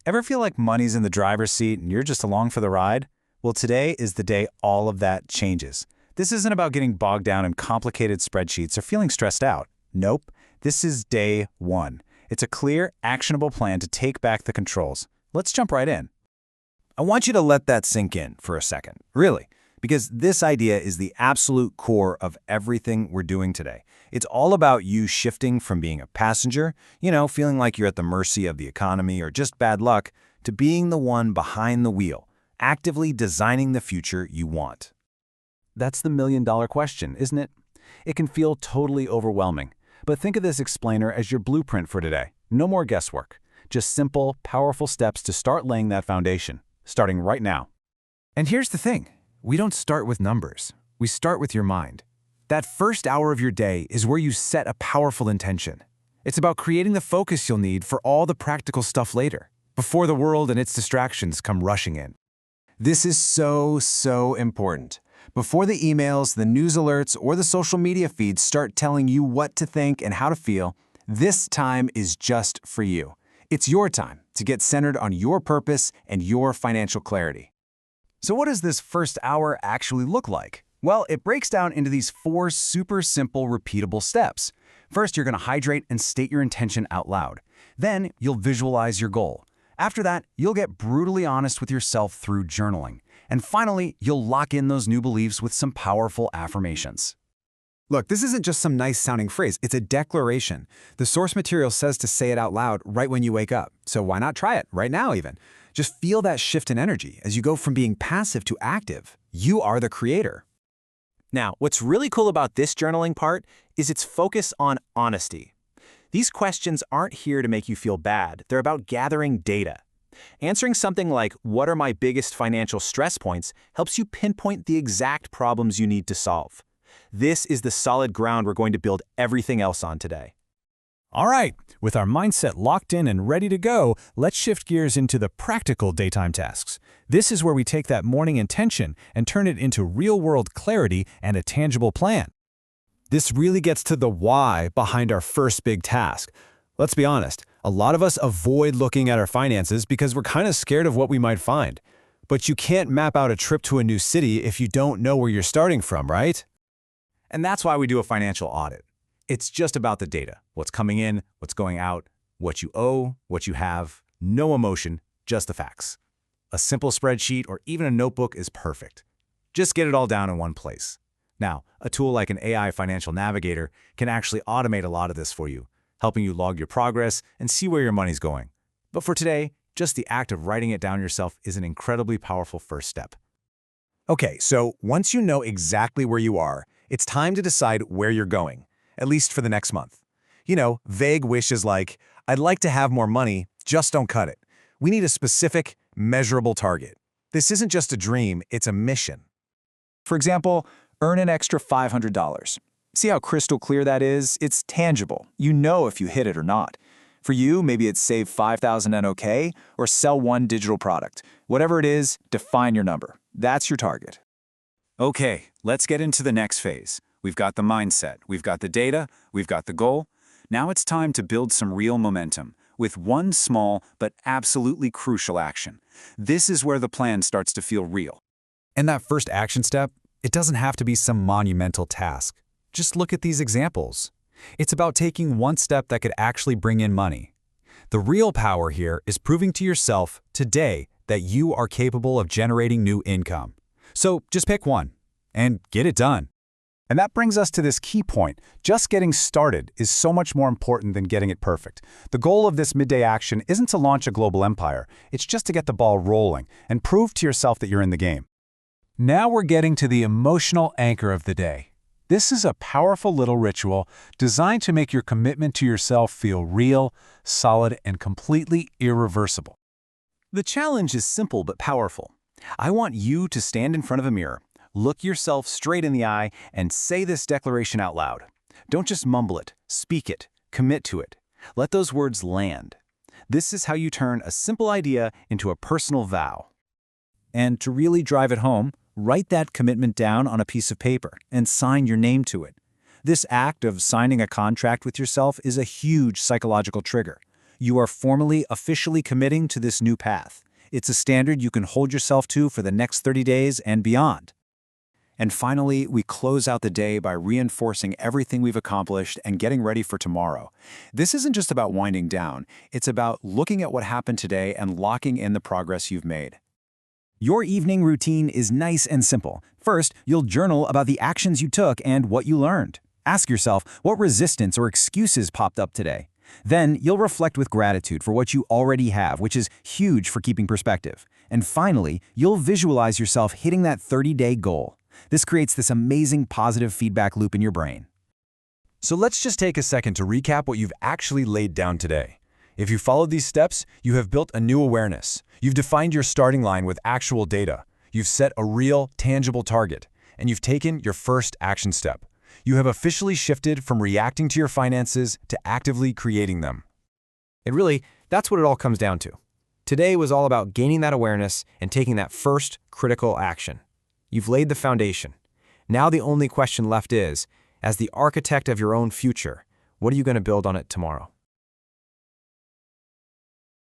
Ever feel like money's in the driver's seat and you're just along for the ride? Well, today is the day all of that changes. This isn't about getting bogged down in complicated spreadsheets or feeling stressed out. Nope. This is day one. It's a clear, actionable plan to take back the controls. Let's jump right in. I want you to let that sink in for a second, really, because this idea is the absolute core of everything we're doing today. It's all about you shifting from being a passenger, feeling like you're at the mercy of the economy or just bad luck, to being the one behind the wheel, actively designing the future you want. That's the million-dollar question, isn't it? It can feel totally overwhelming, but think of this explainer as your blueprint for today. No more guesswork. Just simple, powerful steps to start laying that foundation, starting right now. And here's the thing. We don't start with numbers. We start with your mind. That first hour of your day is where you set a powerful intention. It's about creating the focus you'll need for all the practical stuff later, before the world and its distractions come rushing in. This is so important. Before the emails, the news alerts, or the social media feeds start telling you what to think and how to feel, this time is just for you. It's your time to get centered on your purpose and your financial clarity. So what does this first hour actually look like? Well, it breaks down into these 4 super simple, repeatable steps. First, you're going to hydrate and state your intention out loud. Then, you'll visualize your goal. After that, you'll get brutally honest with yourself through journaling. And finally, you'll lock in those new beliefs with some powerful affirmations. Look, this isn't just some nice-sounding phrase. It's a declaration. The source material says to say it out loud right when you wake up. So why not try it right now even? Just feel that shift in energy as you go from being passive to active. You are the creator. Now, what's really cool about this journaling part is its focus on honesty. These questions aren't here to make you feel bad. They're about gathering data. Answering something like, what are my biggest financial stress points, helps you pinpoint the exact problems you need to solve. This is the solid ground we're going to build everything else on today. All right, with our mindset locked in and ready to go, let's shift gears into the practical daytime tasks. This is where we take that morning intention and turn it into real-world clarity and a tangible plan. This really gets to the why behind our first big task. Let's be honest, a lot of us avoid looking at our finances because we're kind of scared of what we might find. But you can't map out a trip to a new city if you don't know where you're starting from, right? And that's why we do a financial audit. It's just about the data, what's coming in, what's going out, what you owe, what you have, no emotion, just the facts. A simple spreadsheet or even a notebook is perfect. Just get it all down in one place. Now, a tool like an AI financial navigator can actually automate a lot of this for you, helping you log your progress and see where your money's going. But for today, just the act of writing it down yourself is an incredibly powerful first step. Okay, so once you know exactly where you are, it's time to decide where you're going, at least for the next month. Vague wishes like, I'd like to have more money, just don't cut it. We need a specific, measurable target. This isn't just a dream, it's a mission. For example, earn an extra $500. See how crystal clear that is? It's tangible. You know if you hit it or not. For you, maybe it's save 5,000 NOK or sell one digital product. Whatever it is, define your number. That's your target. Okay, let's get into the next phase. We've got the mindset, we've got the data, we've got the goal. Now it's time to build some real momentum with one small but absolutely crucial action. This is where the plan starts to feel real. And that first action step, it doesn't have to be some monumental task. Just look at these examples. It's about taking one step that could actually bring in money. The real power here is proving to yourself today that you are capable of generating new income. So just pick one and get it done. And that brings us to this key point. Just getting started is so much more important than getting it perfect. The goal of this midday action isn't to launch a global empire. It's just to get the ball rolling and prove to yourself that you're in the game. Now we're getting to the emotional anchor of the day. This is a powerful little ritual designed to make your commitment to yourself feel real, solid, and completely irreversible. The challenge is simple but powerful. I want you to stand in front of a mirror, look yourself straight in the eye, and say this declaration out loud. Don't just mumble it, speak it, commit to it. Let those words land. This is how you turn a simple idea into a personal vow. And to really drive it home, write that commitment down on a piece of paper and sign your name to it. This act of signing a contract with yourself is a huge psychological trigger. You are formally, officially committing to this new path. It's a standard you can hold yourself to for the next 30 days and beyond. And finally, we close out the day by reinforcing everything we've accomplished and getting ready for tomorrow. This isn't just about winding down, it's about looking at what happened today and locking in the progress you've made. Your evening routine is nice and simple. First, you'll journal about the actions you took and what you learned. Ask yourself what resistance or excuses popped up today. Then, you'll reflect with gratitude for what you already have, which is huge for keeping perspective. And finally, you'll visualize yourself hitting that 30-day goal. This creates this amazing positive feedback loop in your brain. So let's just take a second to recap what you've actually laid down today. If you followed these steps, you have built a new awareness. You've defined your starting line with actual data. You've set a real, tangible target. And you've taken your first action step. You have officially shifted from reacting to your finances to actively creating them. That's what it all comes down to. Today was all about gaining that awareness and taking that first critical action. You've laid the foundation. Now the only question left is, as the architect of your own future, what are you going to build on it tomorrow?